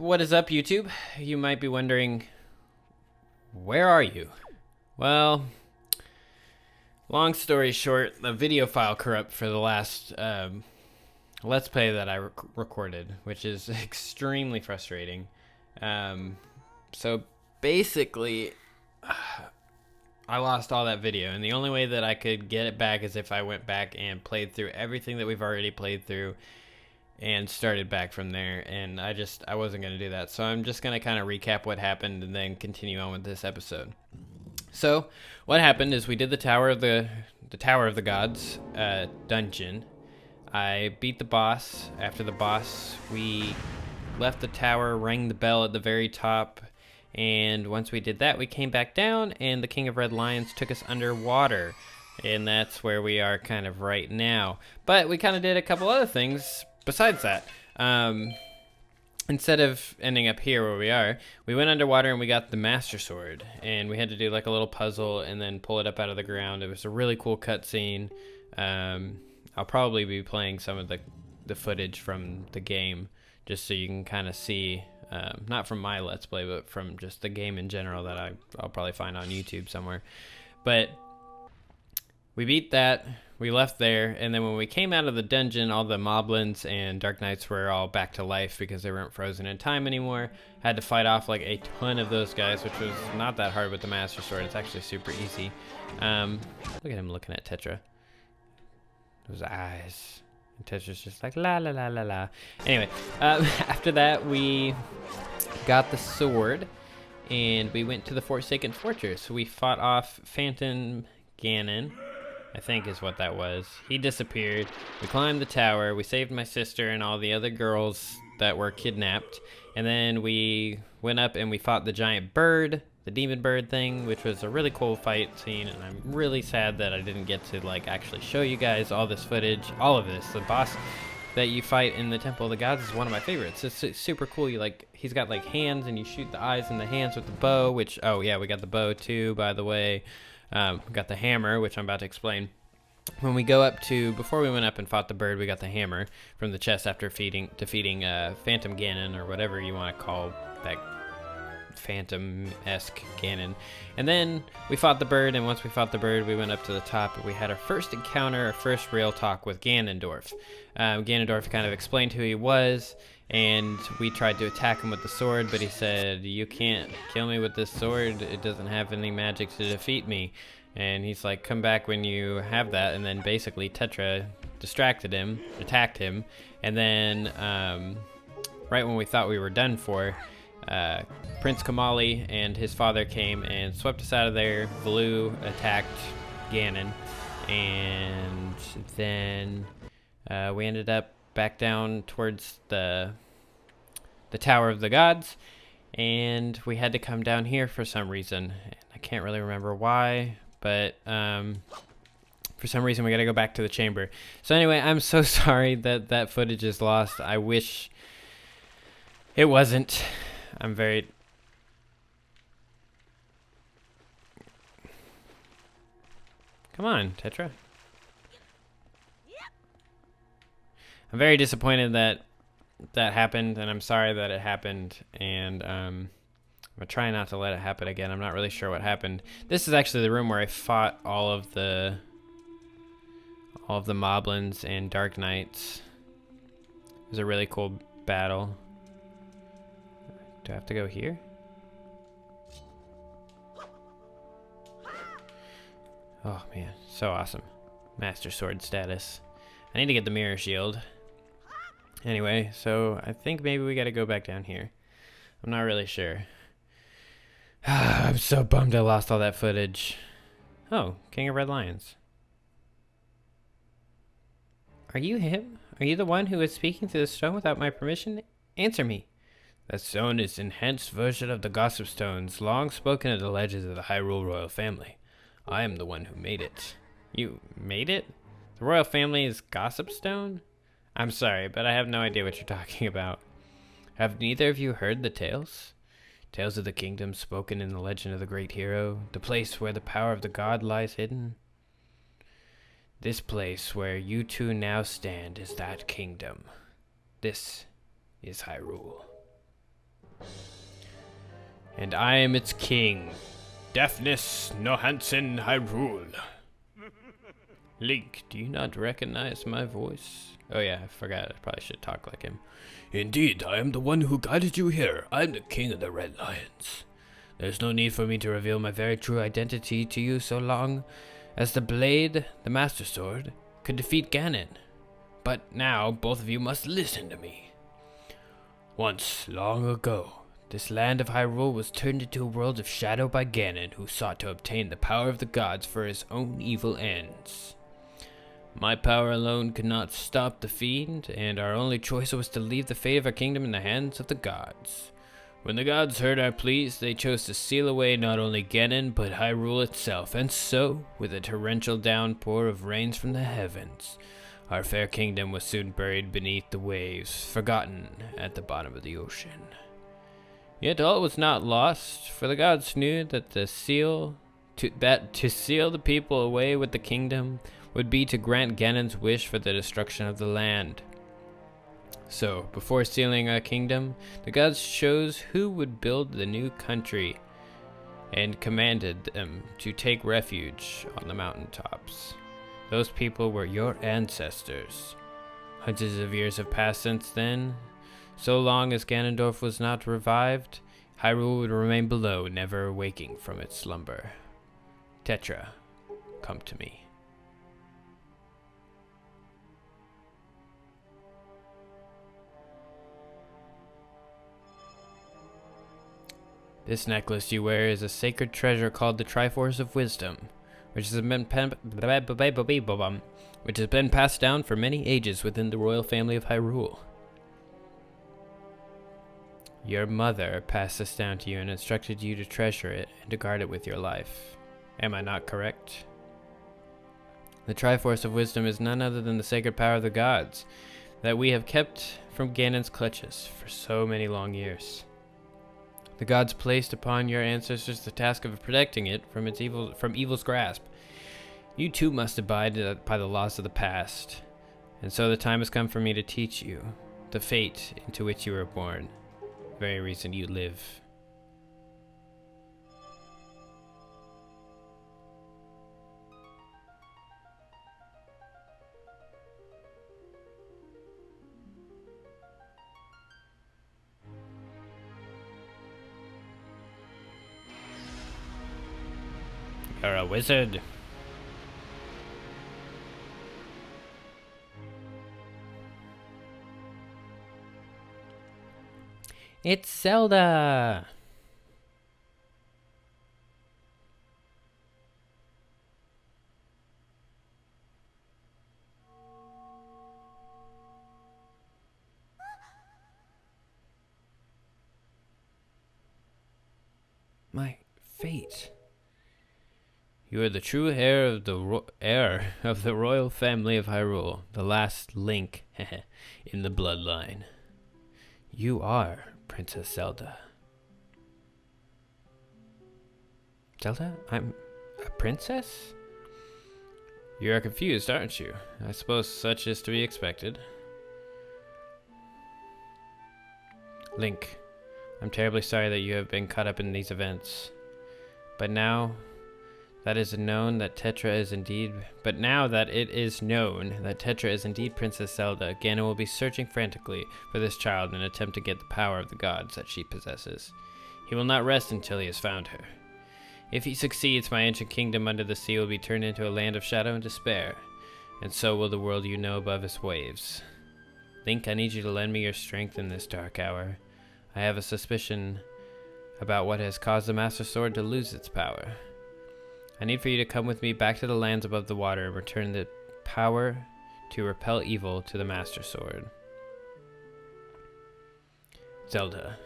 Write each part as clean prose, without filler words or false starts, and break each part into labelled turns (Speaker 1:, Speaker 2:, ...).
Speaker 1: What is up, YouTube? You might be wondering, where are you? Well, long story short, the video file corrupt for the last Let's Play that I recorded, which is extremely frustrating. So basically, I lost all that video, and the only way that I could get it back is if I went back and played through everything that we've already played through and started back from there, and I wasn't going to do that. So I'm just going to kind of recap what happened and then continue on with this episode. So what happened is we did the Tower of the Gods dungeon. I beat the boss. After the boss, we left the tower, rang the bell at the very top, and once we did that, we came back down, and the King of Red Lions took us underwater, and that's where we are kind of right now. But we kind of did a couple other things besides that. Instead of ending up here where we are, we went underwater and we got the Master Sword, and we had to do like a little puzzle and then pull it up out of the ground. It was a really cool cutscene. I'll probably be playing some of the footage from the game just so you can kind of see, not from my Let's Play, but from just the game in general that I'll probably find on YouTube somewhere. But we beat that. We left there, and then when we came out of the dungeon, all the moblins and Dark Knights were all back to life because they weren't frozen in time anymore. Had to fight off like a ton of those guys, which was not that hard with the Master Sword. It's actually super easy. Look at him looking at Tetra. Those eyes. And Tetra's just like, la la la la la. Anyway, after that, we got the sword, and we went to the Forsaken Fortress. We fought off Phantom Ganon, I think is what that was. He disappeared. We climbed the tower. We saved my sister and all the other girls that were kidnapped. And then we went up and we fought the giant bird, the demon bird thing, which was a really cool fight scene. And I'm really sad that I didn't get to like actually show you guys all this footage, all of this. The boss that you fight in the Temple of the Gods is one of my favorites. It's super cool. He's got like hands, and you shoot the eyes and the hands with the bow, which, oh yeah, we got the bow too, by the way. We got the hammer, which I'm about to explain. When we go up to, before we went up and fought the bird, we got the hammer from the chest after defeating Phantom Ganon, or whatever you want to call that Phantom-esque Ganon. And then we fought the bird, and once we fought the bird, we went up to the top, and we had our first encounter, our first real talk with Ganondorf. Ganondorf kind of explained who he was, and we tried to attack him with the sword, but he said, "You can't kill me with this sword. It doesn't have any magic to defeat me." And he's like, "Come back when you have that." And then basically Tetra distracted him, attacked him, and then right when we thought we were done for, Prince Kamali and his father came and swept us out of there. Valoo attacked Ganon, and then we ended up back down towards the Tower of the Gods, and we had to come down here for some reason. I can't really remember why, but for some reason we gotta go back to the chamber. So anyway, I'm so sorry that footage is lost. I wish it wasn't. I'm very... Come on, Tetra. I'm very disappointed that happened, and I'm sorry that it happened, and I'm gonna try not to let it happen again. I'm not really sure what happened. This is actually the room where I fought all of the moblins and Dark Knights. It was a really cool battle. Do I have to go here? Oh man, so awesome. Master Sword status. I need to get the mirror shield. Anyway, so I think maybe we gotta go back down here. I'm not really sure. I'm so bummed I lost all that footage. Oh, King of Red Lions. Are you him? Are you the one who is speaking to the stone without my permission? Answer me. That stone is an enhanced version of the Gossip Stones, long spoken of the legends of the Hyrule royal family. I am the one who made it. You made it? The royal family is Gossip Stone? I'm sorry, but I have no idea what you're talking about. Have neither of you heard the tales? Tales of the kingdom spoken in the legend of the great hero, the place where the power of the god lies hidden? This place where you two now stand is that kingdom. This is Hyrule. and I am its king. Deafness no Hansen Hyrule. Link, do you not recognize my voice? Oh yeah, I forgot. I probably should talk like him. Indeed, I am the one who guided you here. I am the king of the Red Lions. There's no need for me to reveal my very true identity to you so long as the blade, the Master Sword, could defeat Ganon. But now, both of you must listen to me. Once, long ago, this land of Hyrule was turned into a world of shadow by Ganon, who sought to obtain the power of the gods for his own evil ends. My power alone could not stop the fiend, and our only choice was to leave the fate of our kingdom in the hands of the gods. When the gods heard our pleas, they chose to seal away not only Ganon, but Hyrule itself, and so, with a torrential downpour of rains from the heavens, our fair kingdom was soon buried beneath the waves, forgotten at the bottom of the ocean. Yet all was not lost, for the gods knew that to seal the people away with the kingdom would be to grant Ganon's wish for the destruction of the land. So, before sealing our kingdom, the gods chose who would build the new country and commanded them to take refuge on the mountaintops. Those people were your ancestors. Hundreds of years have passed since then. So long as Ganondorf was not revived, Hyrule would remain below, never waking from its slumber. Tetra, come to me. This necklace you wear is a sacred treasure called the Triforce of Wisdom, which has been passed down for many ages within the royal family of Hyrule. Your mother passed this down to you and instructed you to treasure it and to guard it with your life. Am I not correct? The Triforce of Wisdom is none other than the sacred power of the gods that we have kept from Ganon's clutches for so many long years. The gods placed upon your ancestors the task of protecting it from evil's grasp. You too must abide by the laws of the past, and so the time has come for me to teach you the fate into which you were born, the very reason you live. You're a wizard. It's Zelda! My fate. You are the true heir of the royal family of Hyrule, the last link in the bloodline. You are Princess Zelda. Zelda? I'm a princess? You are confused, aren't you? I suppose such is to be expected. Link, I'm terribly sorry that you have been caught up in these events. But now that it is known that Tetra is indeed Princess Zelda, Ganon will be searching frantically for this child in an attempt to get the power of the gods that she possesses. He will not rest until he has found her. If he succeeds, my ancient kingdom under the sea will be turned into a land of shadow and despair, and so will the world you know above its waves. Link, I need you to lend me your strength in this dark hour. I have a suspicion about what has caused the Master Sword to lose its power. I need for you to come with me back to the lands above the water and return the power to repel evil to the Master Sword. Zelda.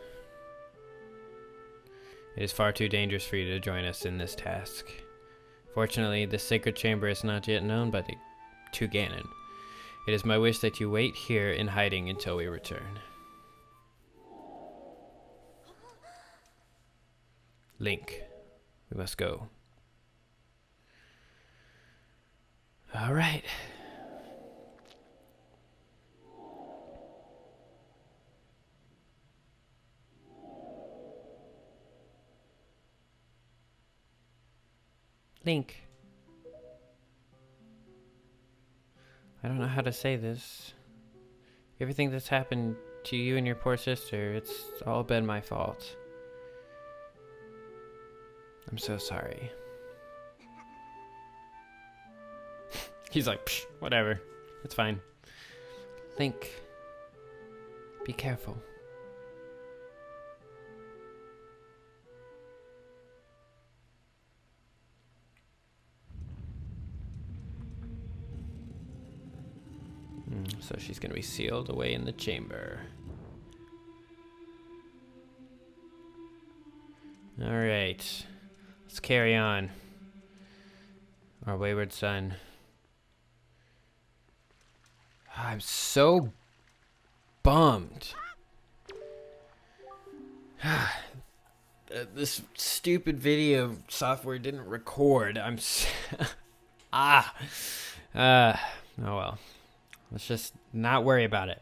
Speaker 1: It is far too dangerous for you to join us in this task. Fortunately, this sacred chamber is not yet known to Ganon. It is my wish that you wait here in hiding until we return. Link, we must go. All right. Link. I don't know how to say this. Everything that's happened to you and your poor sister, it's all been my fault. I'm so sorry. He's like, psh, whatever. It's fine. Link, be careful. So she's gonna be sealed away in the chamber. Alright. Let's carry on. Our wayward son. I'm so bummed. This stupid video software didn't record. Oh well. Let's just not worry about it.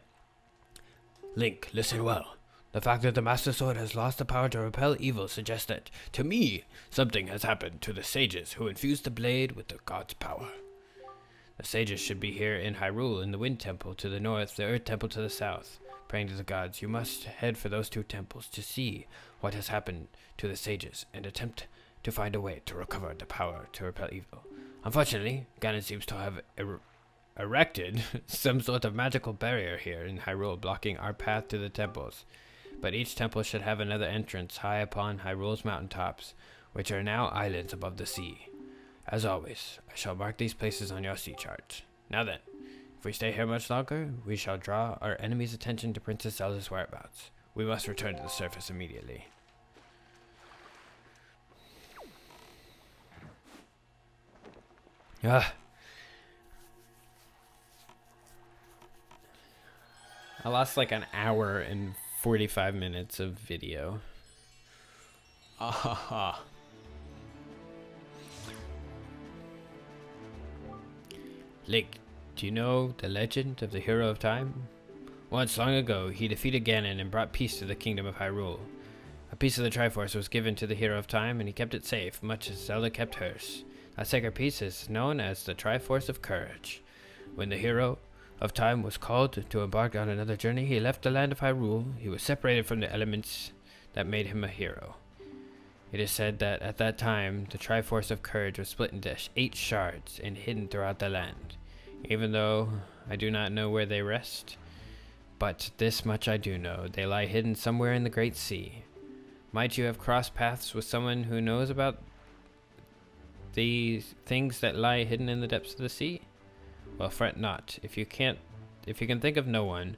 Speaker 1: Link, listen well. The fact that the Master Sword has lost the power to repel evil suggests that, to me, something has happened to the sages who infused the blade with the god's power. The sages should be here in Hyrule, in the Wind Temple to the north, the Earth Temple to the south. Praying to the gods, you must head for those two temples to see what has happened to the sages and attempt to find a way to recover the power to repel evil. Unfortunately, Ganon seems to have erected some sort of magical barrier here in Hyrule, blocking our path to the temples. But each temple should have another entrance high upon Hyrule's mountaintops, which are now islands above the sea. As always, I shall mark these places on your sea chart. Now then, if we stay here much longer, we shall draw our enemy's attention to Princess Zelda's whereabouts. We must return to the surface immediately. I lost like an hour and 45 minutes of video. Link, do you know the legend of the Hero of Time? Once long ago, he defeated Ganon and brought peace to the kingdom of Hyrule. A piece of the Triforce was given to the Hero of Time, and he kept it safe, much as Zelda kept hers. That sacred piece is known as the Triforce of Courage. When the Hero of Time was called to embark on another journey, he left the land of Hyrule. He was separated from the elements that made him a hero. It is said that at that time, the Triforce of Courage was split into 8 shards and hidden throughout the land. Even though I do not know where they rest, but this much I do know, they lie hidden somewhere in the Great Sea. Might you have crossed paths with someone who knows about these things that lie hidden in the depths of the sea? Well, fret not. If you can think of no one,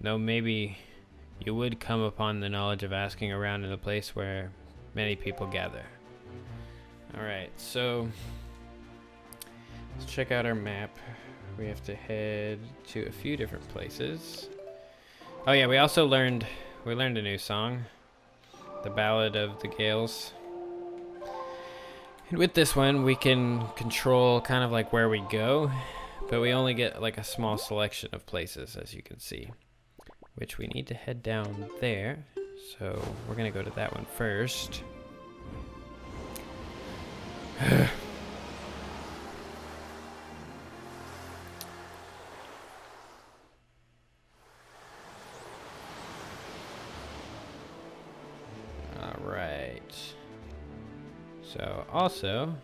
Speaker 1: though maybe you would come upon the knowledge of asking around in a place where many people gather. Alright, so let's check out our map. We have to head to a few different places. Oh yeah, we learned a new song. The Ballad of the Gales. And with this one, we can control kind of like where we go, but we only get like a small selection of places, as you can see, which we need to head down there. So we're gonna go to that one first. So also,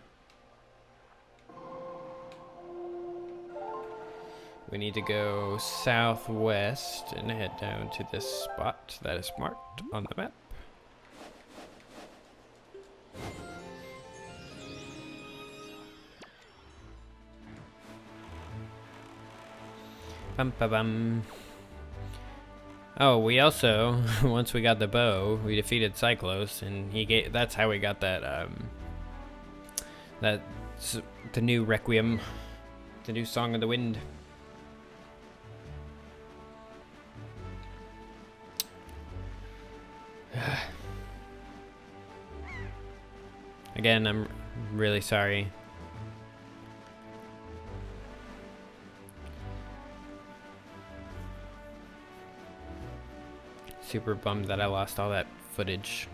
Speaker 1: we need to go southwest and head down to this spot that is marked on the map. Bum ba bum. Oh, we also, once we got the bow, we defeated Cyclos, and that's how we got that, the new Requiem, the new Song of the Wind. Again, I'm really sorry. Super bummed that I lost all that footage.